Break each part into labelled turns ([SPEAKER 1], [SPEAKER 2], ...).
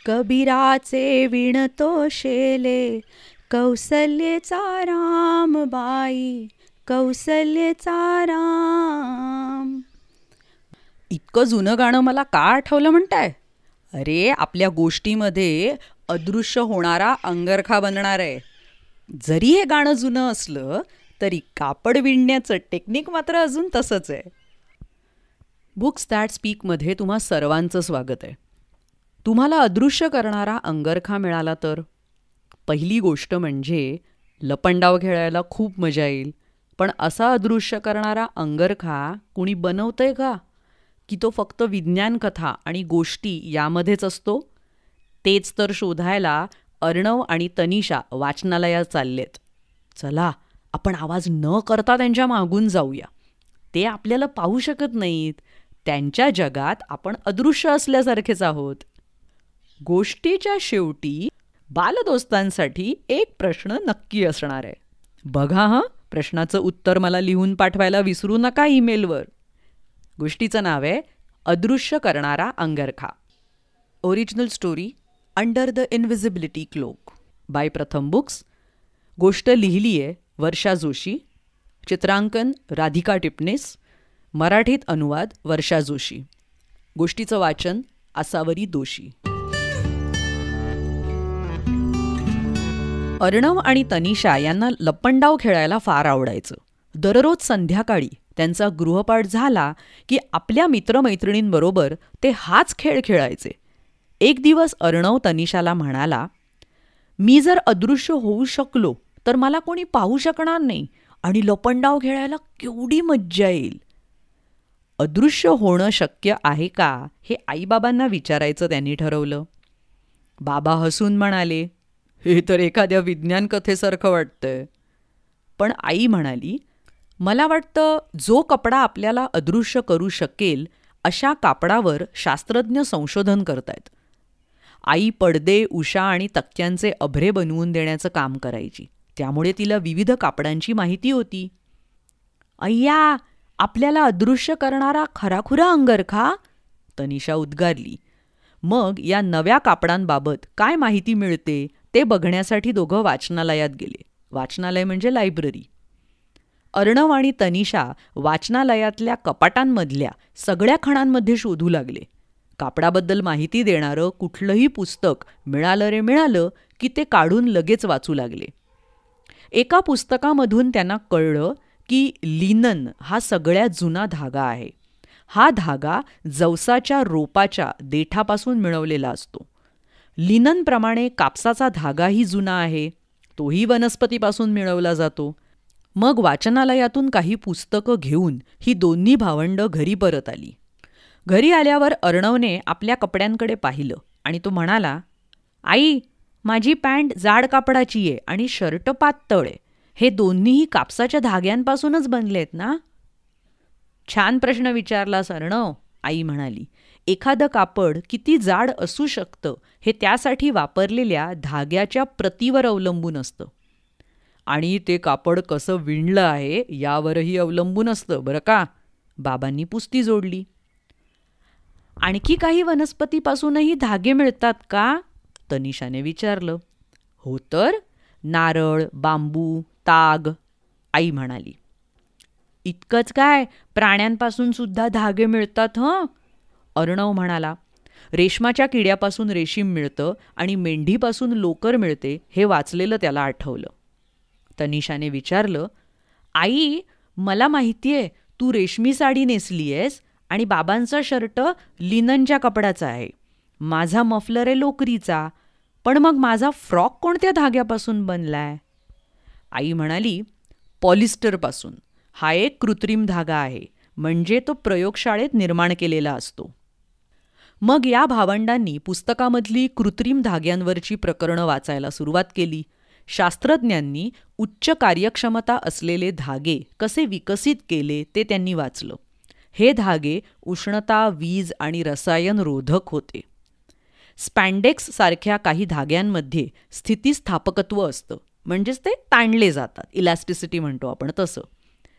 [SPEAKER 1] कबीराचे विणतो शेले, कौसल्येचा रामबाई, कौसल्येचा राम. इतकं जुनं गाणं मला का आठवलं म्हणताय? अरे, आपल्या गोष्टीमध्ये अदृश्य होणारा अंगरखा बनणार आहे. जरी हे गाणं जुनं असलं तरी कापड विणण्याचं टेक्निक मात्र अजून तसंच आहे. बुक्स दॅट स्पीकमध्ये तुम्हा सर्वांचं स्वागत आहे. तुम्हाला अदृश्य करणारा अंगरखा मिळाला तर पहिली गोष्ट म्हणजे लपंडाव खेळायला खूप मजा येईल. पण असा अदृश्य करणारा अंगरखा कुणी बनवतंय का? की तो फक्त विज्ञान कथा आणि गोष्टी यामध्येच असतो? तेच तर शोधायला अर्णव आणि तनिषा वाचनालयात चाललेत. चला, आपण आवाज न करता त्यांच्या मागून जाऊया. ते आपल्याला पाहू शकत नाहीत. त्यांच्या जगात आपण अदृश्य असल्यासारखेच आहोत. गोष्टीच्या शेवटी बालदोस्तांसाठी एक प्रश्न नक्की असणार आहे. बघा हं, प्रश्नाचं उत्तर मला लिहून पाठवायला विसरू नका ईमेलवर. गोष्टीचं नाव आहे अदृश्य करणारा अंगरखा. Original story under the invisibility cloak by Pratham Books. गोष्ट लिहिली आहे वर्षा जोशी. चित्रांकन राधिका टिपणेस. मराठीत अनुवाद वर्षा जोशी. गोष्टीचं वाचन आसावरी दोशी. अर्णव आणि तनिषा यांना लपंडाव खेळायला फार आवडायचं. दररोज संध्याकाळी त्यांचा गृहपाठ झाला की आपल्या मित्रमैत्रिणींबरोबर ते हाच खेळ खेळायचे. एक दिवस अर्णव तनिषाला म्हणाला, मी जर अदृश्य होऊ शकलो तर मला कोणी पाहू शकणार नाही आणि लपंडाव खेळायला केवढी मज्जा येईल. अदृश्य होणं शक्य आहे का हे आईबाबांना विचारायचं त्यांनी ठरवलं. बाबा हसून म्हणाले, हे तर एखाद्या विज्ञान कथेसारखं वाटतंय. पण आई म्हणाली, मला वाटतं जो कपडा आपल्याला अदृश्य करू शकेल अशा कापडावर शास्त्रज्ञ संशोधन करतायत. आई पडदे, उषा आणि तक्त्यांचे अभ्रे बनवून देण्याचं काम करायची. त्यामुळे तिला विविध कापडांची माहिती होती. अय्या, आपल्याला अदृश्य करणारा खराखुरा अंगरखा? तनिषा उद्गारली. मग या नव्या कापडांबाबत काय माहिती मिळते ते बघण्यासाठी दोघं वाचनालयात गेले. वाचनालय म्हणजे लायब्ररी. अर्णव आणि तनिषा वाचनालयातल्या कपाटांमधल्या सगळ्या खणांमध्ये शोधू लागले. कापडाबद्दल माहिती देणारं कुठलंही पुस्तक मिळालं की ते काढून लगेच वाचू लागले. एका पुस्तकामधून त्यांना कळलं की लिनन हा सगळ्यात जुना धागा आहे. हा धागा जवसाच्या रोपाच्या देठापासून मिळवलेला असतो. लिननप्रमाणे कापसाचा धागाही जुना आहे. तोही वनस्पतीपासून मिळवला जातो. मग वाचनालयातून काही पुस्तकं घेऊन ही दोन्ही भावंडं घरी परत आली. घरी आल्यावर अर्णवने आपल्या कपड्यांकडे पाहिलं आणि तो म्हणाला, आई, माझी पॅन्ट जाड कापडाची आहे आणि शर्ट पातळ आहे. हे दोन्हीही कापसाच्या धाग्यांपासूनच बनलेत ना? छान प्रश्न विचारलास अर्णव, आई म्हणाली. एखादं कापड किती जाड असू शकतं हे त्यासाठी वापरलेल्या धाग्याच्या प्रतीवर अवलंबून असतं. आणि ते कापड कसं विणलं आहे यावरही अवलंबून असतं बरं का, बाबांनी पुस्ती जोडली. आणखी काही वनस्पतीपासूनही धागे मिळतात का? तनिषाने विचारलं. हो तर, नारळ, बांबू, ताग, आई म्हणाली. इतकंच काय, प्राण्यांपासून सुद्धा धागे मिळतात हं? अर्णव म्हणाला. रेशमाच्या किड्यापासून रेशीम मिळतं आणि मेंढीपासून लोकर मिळते हे वाचलेलं त्याला आठवलं. तनिषाने विचारलं, आई, मला माहिती आहे तू रेशमी साडी नेसली आहेस आणि बाबांचा शर्ट लिननच्या कपड्याचा आहे. माझा मफलर आहे लोकरीचा. पण मग माझा फ्रॉक कोणत्या धाग्यापासून बनलाय? आई म्हणाली, पॉलिस्टरपासून. हा एक कृत्रिम धागा आहे, म्हणजे तो प्रयोगशाळेत निर्माण केलेला असतो. मग या भावंडांनी पुस्तकामधली कृत्रिम धाग्यांवरची प्रकरणं वाचायला सुरुवात केली. शास्त्रज्ञांनी उच्च कार्यक्षमता असलेले धागे कसे विकसित केले ते त्यांनी वाचलं. हे धागे उष्णता, वीज आणि रसायन रोधक होते. स्पॅन्डेक्स सारख्या काही धाग्यांमध्ये स्थितिस्थापकत्व असतं, म्हणजेच ते ताणले जातात, इलॅस्टिसिटी म्हणतो आपण तसं.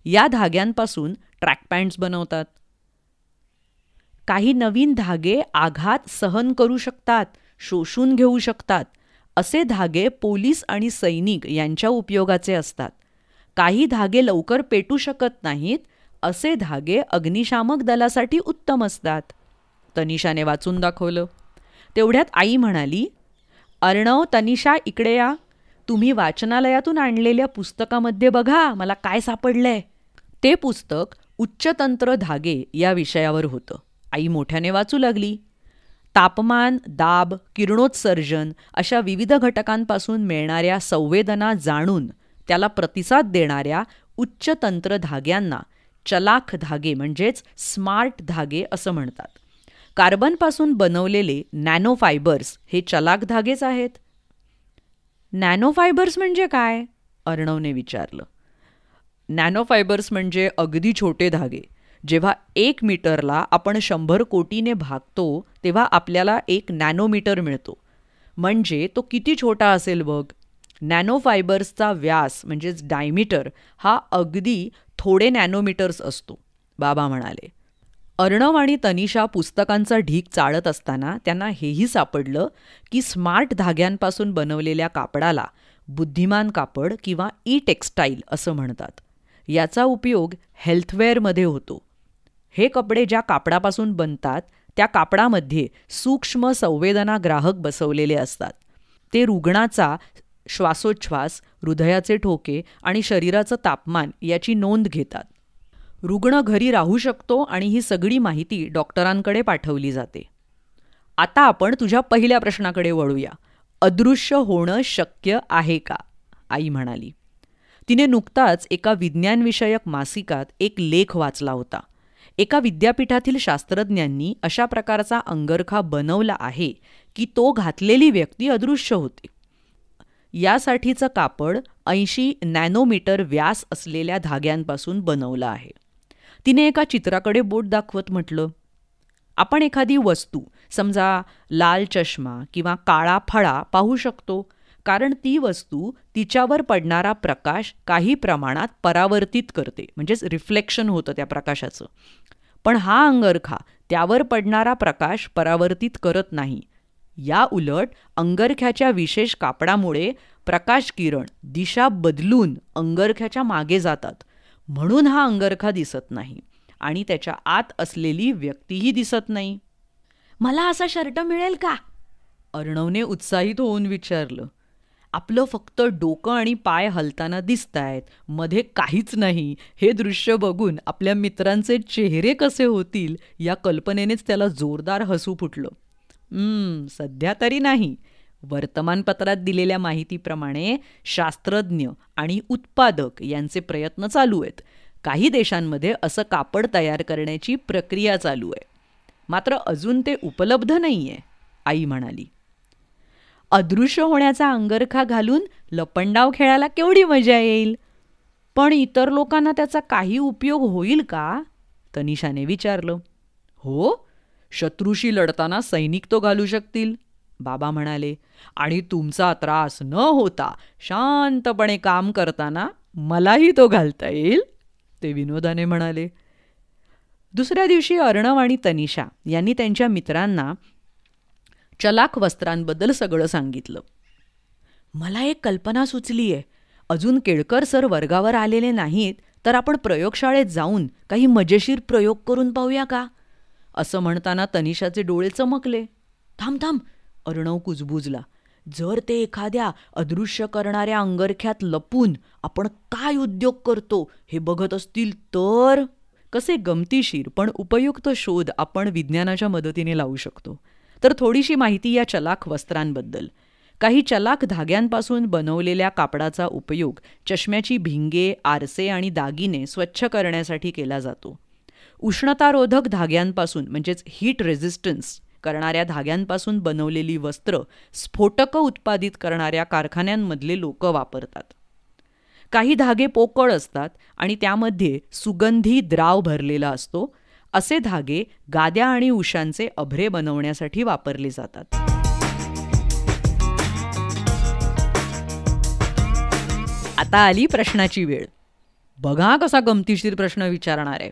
[SPEAKER 1] या धाग्यांपासून ट्रॅक पॅन्ट्स बनवतात. काही नवीन धागे आघात सहन करू शकतात, शोषून घेऊ शकतात असे धागे पोलीस आणि सैनिक यांच्या उपयोगाचे असतात. काही धागे लवकर पेटू शकत नाहीत असे धागे अग्निशामक दलासाठी उत्तम असतात. तनिषाने वाचून दाखवलं. तेवढ्यात आई म्हणाली, अर्णव, तनिषा, इकडे या. तुम्ही वाचनालयातून आणलेल्या पुस्तकामध्ये बघा मला काय सापडलंय. ते पुस्तक उच्चतंत्र धागे या विषयावर होतं. आई मोठ्याने वाचू लागली. तापमान, दाब, किरणोत्सर्जन अशा विविध घटकांपासून मिळणाऱ्या संवेदना जाणून त्याला प्रतिसाद देणाऱ्या उच्चतंत्र धाग्यांना चलाख धागे म्हणजेच स्मार्ट धागे असं म्हणतात. कार्बनपासून बनवलेले नॅनो फायबर्स हे चलाख धागेच आहेत. नॅनो फायबर्स म्हणजे काय? अर्णवने विचारलं. नॅनो फायबर्स म्हणजे अगदी छोटे धागे. जेव्हा 1 मीटरला आपण 100 कोटीने भागतो तेव्हा आपल्याला 1 नॅनोमीटर मिळतो. म्हणजे तो किती छोटा असेल बघ. नॅनो फायबर्सचा व्यास म्हणजेच डायमीटर हा अगदी थोडे नॅनोमीटर्स असतो, बाबा म्हणाले. अर्णव आणि तनिषा पुस्तकांचा ढीग चाळत असताना त्यांना हेही सापडलं की स्मार्ट धाग्यांपासून बनवलेल्या कापडाला बुद्धिमान कापड किंवा टेक्स्टाईल असं म्हणतात. याचा उपयोग हेल्थवेअरमध्ये होतो. हे कपडे ज्या कापडापासून बनतात त्या कापडामध्ये सूक्ष्म संवेदनाग्राहक बसवलेले असतात. ते रुग्णाचा श्वासोच्छ्वास, हृदयाचे ठोके आणि शरीराचं तापमान याची नोंद घेतात. रुग्ण घरी राहू शकतो आणि ही सगळी माहिती डॉक्टरांकडे पाठवली जाते. आता आपण तुझ्या पहिल्या प्रश्नाकडे वळूया. अदृश्य होणं शक्य आहे का? आई म्हणाली. तिने नुकताच एका विज्ञानविषयक मासिकात एक लेख वाचला होता. एका विद्यापीठातील शास्त्रज्ञांनी अशा प्रकारचा अंगरखा बनवला आहे की तो घातलेली व्यक्ती अदृश्य होते. यासाठीचं कापड 80 नॅनोमीटर व्यास असलेल्या धाग्यांपासून बनवलं आहे. तिने एका चित्राकडे बोट दाखवत म्हटलं, आपण एखादी वस्तू, समजा लाल चष्मा किंवा काळा फळा पाहू शकतो, कारण ती वस्तू तिच्यावर पडणारा प्रकाश काही प्रमाणात परावर्तित करते, म्हणजेच रिफ्लेक्शन होतं त्या प्रकाशाचं. पण हा अंगरखा त्यावर पडणारा प्रकाश परावर्तित करत नाही. या उलट अंगरख्याच्या विशेष कापडामुळे प्रकाश किरण दिशा बदलून अंगरख्याच्या मागे जातात. म्हणून हा अंगरखा दिसत नाही आणि त्याच्या आत असलेली व्यक्तीही दिसत नाही. मला असा शर्ट मिळेल का? अर्णवने उत्साहित होऊन विचारलं. आपलं फक्त डोकं आणि पाय हलताना दिसतायत, मध्ये काहीच नाही, हे दृश्य बघून आपल्या मित्रांचे चेहरे कसे होतील या कल्पनेनेच त्याला जोरदार हसू फुटलं. सध्या तरी नाही. वर्तमानपत्रात दिलेल्या माहितीप्रमाणे शास्त्रज्ञ आणि उत्पादक यांचे प्रयत्न चालू आहेत. काही देशांमध्ये असं कापड तयार करण्याची प्रक्रिया चालू आहे. मात्र अजून ते उपलब्ध नाही आहे, आई म्हणाली. अदृश्य होण्याचा अंगरखा घालून लपंडाव खेळायला केवढी मजा येईल. पण इतर लोकांना त्याचा काही उपयोग होईल का? तनिषाने विचारलं. हो, शत्रूशी लढताना सैनिक तो घालू शकतील, बाबा म्हणाले. आणि तुमचा त्रास न होता शांतपणे काम करताना मलाही तो घालता येईल, ते विनोदाने म्हणाले. दुसऱ्या दिवशी अर्णव आणि तनिषा यांनी त्यांच्या मित्रांना चलाख वस्त्रांबद्दल सगळं सांगितलं. मला एक कल्पना सुचली आहे. अजून केळकर सर वर्गावर आलेले नाहीत, तर आपण प्रयोगशाळेत जाऊन काही मजेशीर प्रयोग करून पाहूया का? असं म्हणताना तनिषाचे डोळे चमकले. थांब थांब, अर्णव कुजबुजला. जर ते एखाद्या अदृश्य करणाऱ्या अंगरख्यात लपून आपण काय उद्योग करतो हे बघत असतील तर? कसे गमतीशीर पण उपयुक्त शोध आपण विज्ञानाच्या मदतीने लावू शकतो. तर थोडीशी माहिती या चलाख वस्त्रांबद्दल. काही चलाख धाग्यांपासून बनवलेल्या कापडाचा उपयोग चष्म्याची भिंगे, आरसे आणि दागिने स्वच्छ करण्यासाठी केला जातो. उष्णतारोधक धाग्यांपासून म्हणजेच हीट रेझिस्टन्स करणाऱ्या धाग्यांपासून बनवलेली वस्त्र स्फोटकं उत्पादित करणाऱ्या कारखान्यांमधले लोक वापरतात. काही धागे पोकळ असतात आणि त्यामध्ये सुगंधी द्राव भरलेला असतो. असे धागे गाद्या आणि उशांचे अभ्रे बनवण्यासाठी वापरले जातात. आता आली प्रश्नाची वेळ. बघा कसा गमतीशीर प्रश्न विचारणार आहे.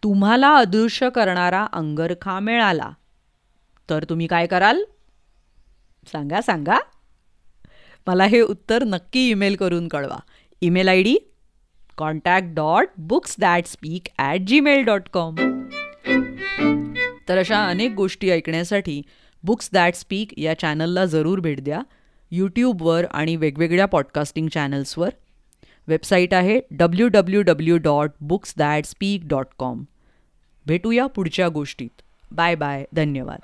[SPEAKER 1] तुम्हाला अदृश्य करणारा अंगरखा मिळाला तर तुम्ही काय कराल? सांगा सांगा. मला हे उत्तर नक्की ईमेल करून कळवा. Email ID contact.booksthatspeak@gmail.com. तर अशा अनेक गोष्टी ऐकण्यासाठी बुक्स दॅट स्पीक या चॅनलला जरूर भेट द्या. यूट्यूबवर आणि वेगवेगळ्या पॉडकास्टिंग चॅनल्सवर. वेबसाईट आहे www.booksthatspeak.com. भेटूया पुढच्या गोष्टीत. Bye bye. धन्यवाद.